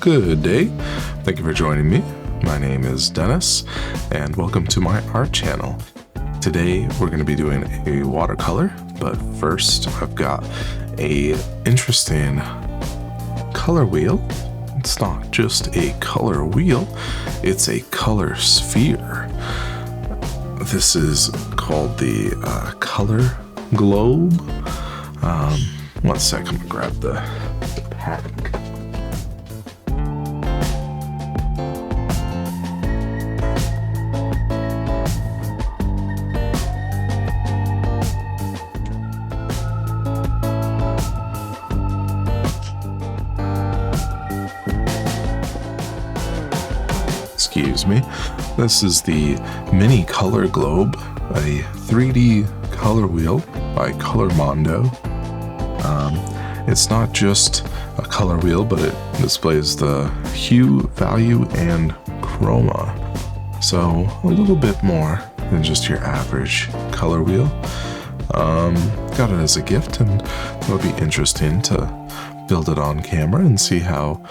Good day. Thank you for joining me. My name is Dennis, and welcome to my art channel. Today we're going to be doing a watercolor, but first I've got a interesting color wheel. It's not just a color wheel, it's a color sphere. This is called the color globe. One sec, I'm gonna grab the pack. Excuse me. This is the mini color globe, a 3D color wheel by Kolormondo. It's not just a color wheel, but it displays the hue, value, and chroma. So a little bit more than just your average color wheel. Got it as a gift, and it would be interesting to build it on camera and see how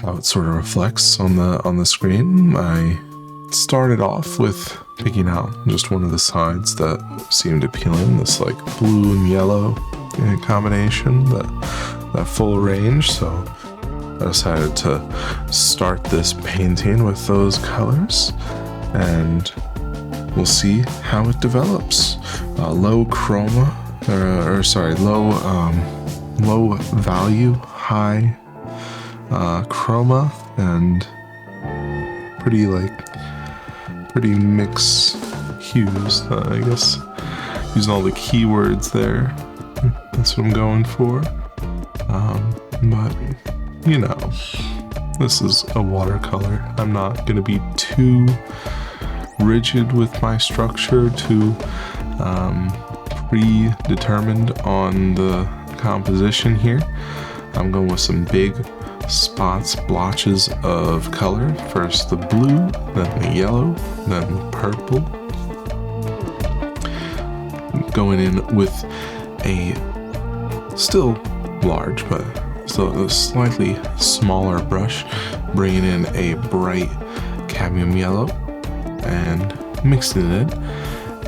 it sort of reflects on the screen. I started off with picking out just one of the sides that seemed appealing, this like blue and yellow combination, that full range. So I decided to start this painting with those colors, and we'll see how it develops. Low chroma, low value, high chroma, and pretty mixed hues. I guess using all the keywords there, that's what I'm going for. But you know, this is a watercolor. I'm not gonna be too rigid with my structure, too predetermined on the composition here. I'm going with some big spots, blotches of color. First the blue, then the yellow, then the purple. Going in with a still large, but still a slightly smaller brush, bringing in a bright cadmium yellow and mixing it in.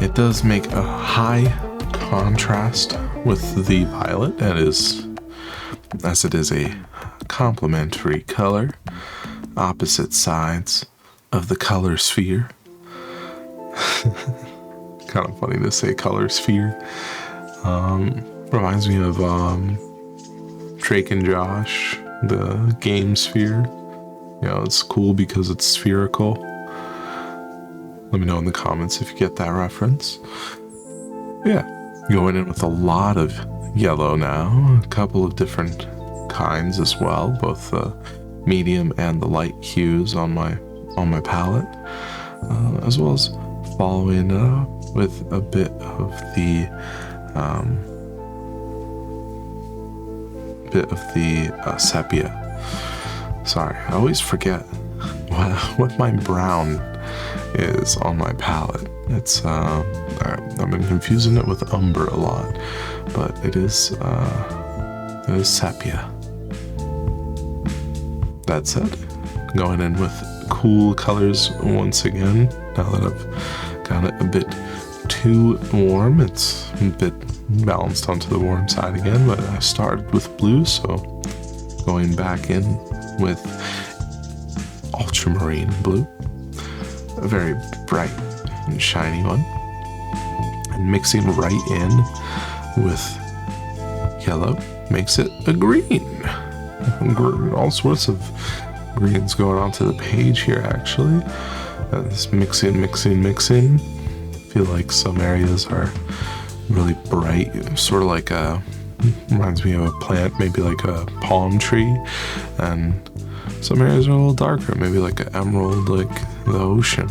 It does make a high contrast with the violet, as it is a complementary color, opposite sides of the color sphere. Kind of funny to say color sphere. Reminds me of Drake and Josh, the game Sphere. You know, it's cool because it's spherical. Let me know in the comments if you get that reference. Yeah, going in with a lot of yellow now, a couple of different kinds as well, both the medium and the light hues on my palette, as well as following with a bit of the sepia. Sorry, I always forget what my brown is on my palette. It's I've been confusing it with umber a lot, but it is sepia. That said, going in with cool colors once again. Now that I've got it a bit too warm, it's a bit balanced onto the warm side again, but I started with blue, so going back in with ultramarine blue, a very bright and shiny one, and mixing right in with yellow makes it a green. All sorts of greens going onto the page here, actually. This mixing. I feel like some areas are really bright, sort of like reminds me of a plant, maybe like a palm tree, and some areas are a little darker, maybe like an emerald, like the ocean.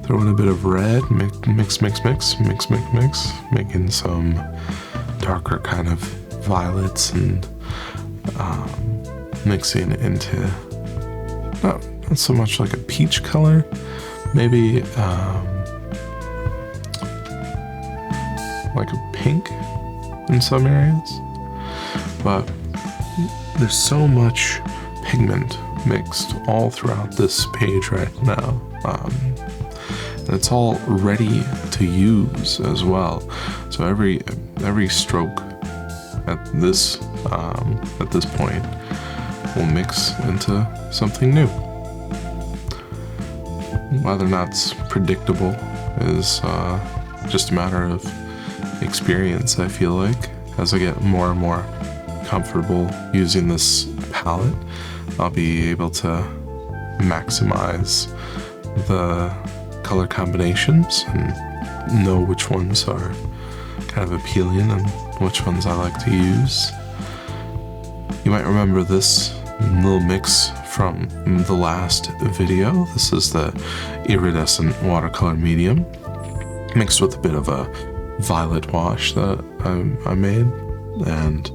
Throw in a bit of red, mix, making some darker kind of violets, and mixing into not so much like a peach color, maybe like a pink in some areas, but there's so much pigment mixed all throughout this page right now. And it's all ready to use as well. So every stroke at this point will mix into something new. Whether or not it's predictable is just a matter of experience, I feel like. As I get more and more comfortable using this palette, I'll be able to maximize the color combinations and know which ones are kind of appealing and which ones I like to use. You might remember this little mix from the last video. This is the iridescent watercolor medium mixed with a bit of a violet wash that I made, and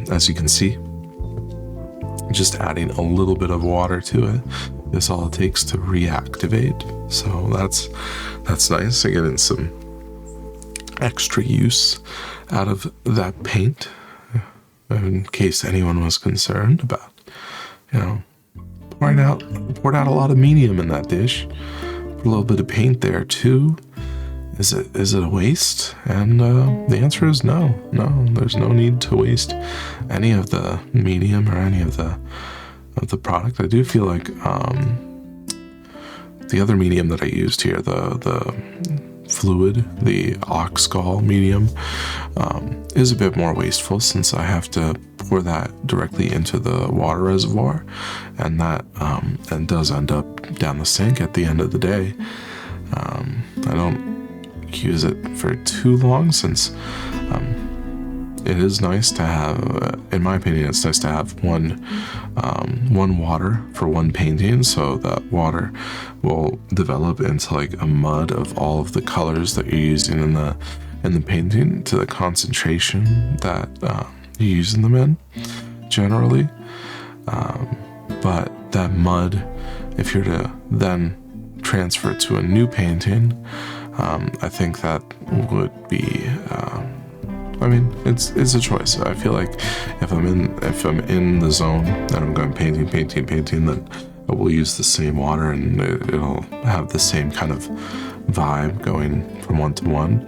as you can see, just adding a little bit of water to it is all it takes to reactivate. So that's nice. I get in some extra use out of that paint, in case anyone was concerned about, poured out a lot of medium in that dish. Put a little bit of paint there too. Is it a waste? And the answer is no. There's no need to waste any of the medium or any of the product. I do feel like the other medium that I used here, the fluid, the oxgall medium, is a bit more wasteful, since I have to pour that directly into the water reservoir, and that and does end up down the sink at the end of the day. I don't use it for too long, since it is nice to have, in my opinion, it's nice to have one water for one painting, so that water will develop into like a mud of all of the colors that you're using in the painting, to the concentration that you're using them in generally. But that mud, if you're to then transfer it to a new painting, I think that would be, it's a choice. I feel like if I'm in the zone and I'm going painting, then I will use the same water, and it'll have the same kind of vibe going from one to one.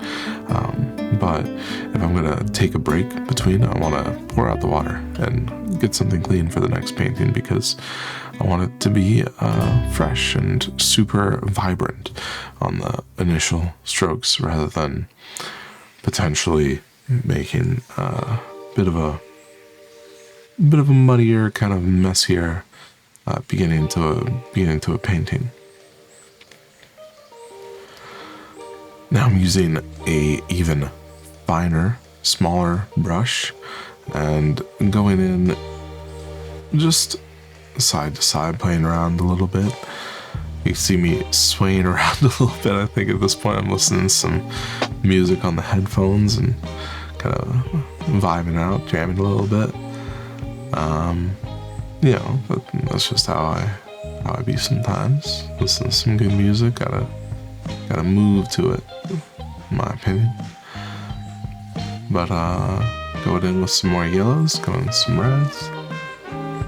But if I'm gonna take a break between, I want to pour out the water and get something clean for the next painting, because I want it to be fresh and super vibrant on the initial strokes, rather than potentially making a bit of a muddier, kind of messier beginning to a painting. Now I'm using a even finer, smaller brush and going in just side to side, playing around a little bit. You see me swaying around a little bit. I think at this point I'm listening to some music on the headphones and kind of vibing out, jamming a little bit. That's just how I be sometimes. Listen to some good music, gotta move to it, in my opinion. But going in with some more yellows, going with some reds,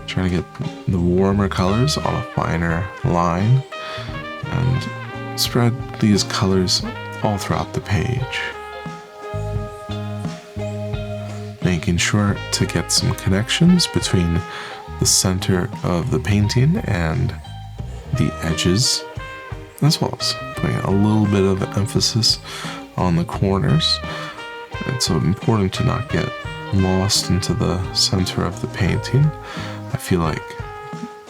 trying to get the warmer colors on a finer line, and spread these colors all throughout the page, making sure to get some connections between the center of the painting and the edges, as well as putting a little bit of emphasis on the corners. It's important to not get lost into the center of the painting. I feel like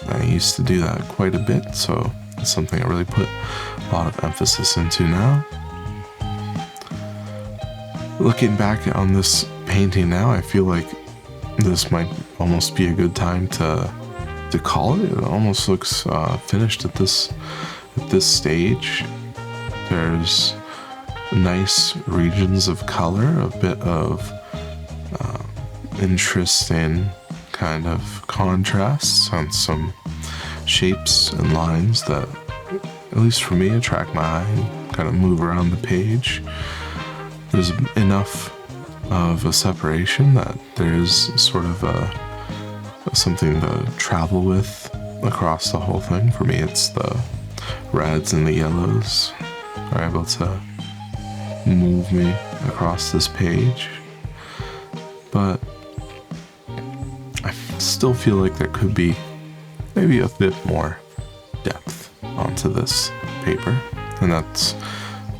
I used to do that quite a bit, so it's something I really put a lot of emphasis into now. Looking back on this painting now, I feel like this might almost be a good time to call it. It almost looks finished at this stage. There's nice regions of color, a bit of interesting kind of contrasts on some shapes and lines that, at least for me, attract my eye and kind of move around the page. There's enough of a separation that there's sort of something to travel with across the whole thing. For me, it's the reds and the yellows are able to move me across this page. But I still feel like there could be maybe a bit more depth onto this paper, and that's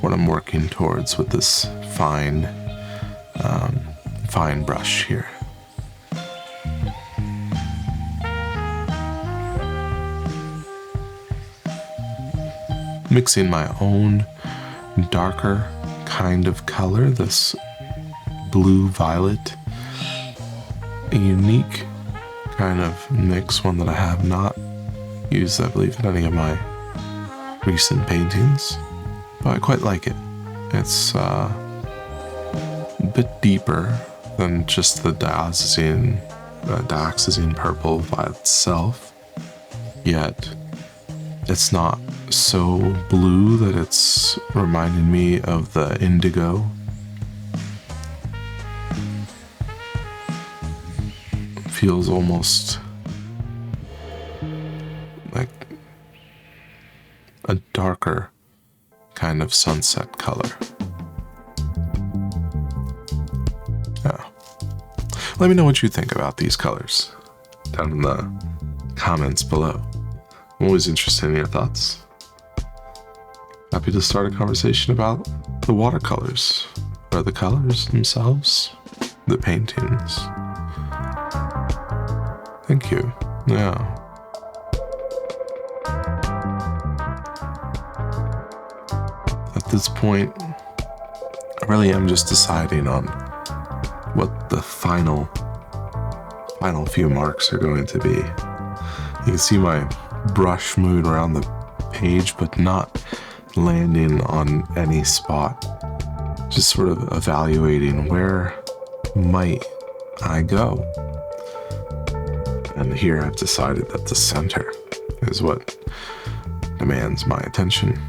what I'm working towards with this fine brush here. Mixing my own darker kind of color, this blue-violet, a unique kind of mix, one that I have not used, I believe, in any of my recent paintings, but I quite like it. It's a bit deeper than just the dioxazine purple by itself, yet it's not so blue that it's reminding me of the indigo. It feels almost like a darker kind of sunset color. Yeah. Let me know what you think about these colors down in the comments below. I'm always interested in your thoughts. Happy to start a conversation about the watercolors, or the colors themselves, the paintings. Thank you. Yeah. At this point, I really am just deciding on what the final few marks are going to be. You can see my brush moving around the page, but not landing on any spot. Just sort of evaluating where might I go. And here I've decided that the center is what demands my attention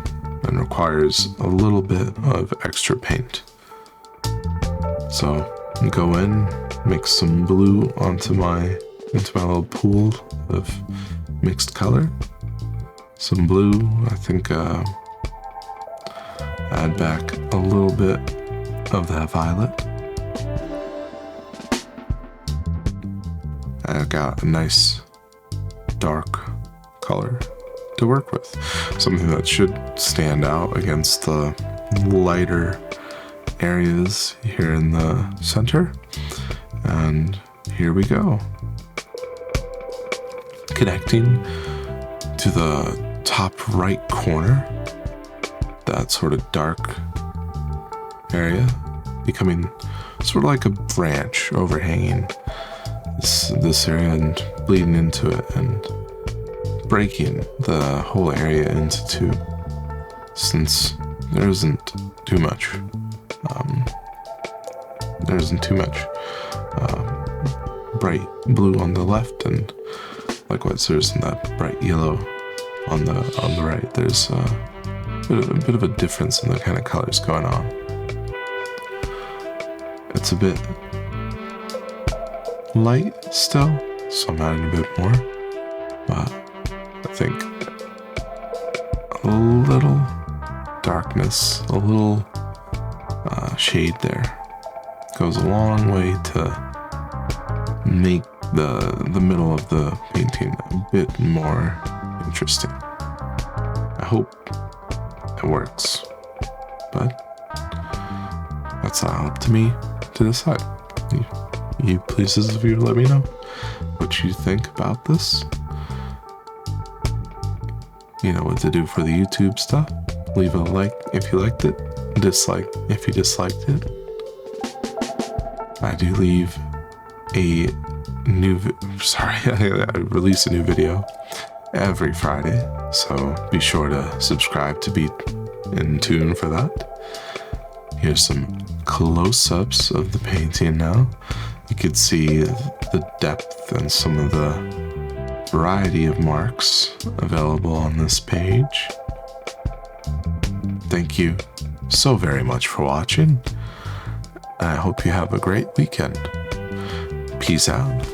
and requires a little bit of extra paint. So go in, mix some blue into my little pool of mixed color. Some blue, I think add back a little bit of that violet. I got a nice dark color to work with. Something that should stand out against the lighter areas here in the center. And here we go. Connecting to the top right corner, that sort of dark area, becoming sort of like a branch overhanging this area and bleeding into it and breaking the whole area into two, since there isn't too much bright blue on the left, and likewise there isn't that bright yellow on the right. There's a bit of a difference in the kind of colors going on. It's a bit light still, so I'm adding a bit more, but I think a little darkness, a little shade there goes a long way to make the middle of the painting a bit more interesting. I hope it works, but that's up to me to decide. You please, as of you, let me know what you think about this. You know what to do for the YouTube stuff. Leave a like if you liked it, dislike if you disliked it. I do leave a I release a new video every Friday, so be sure to subscribe to be in tune for that. Here's some close-ups of the painting now. You could see the depth and some of the variety of marks available on this page. Thank you so very much for watching. I hope you have a great weekend. Peace out.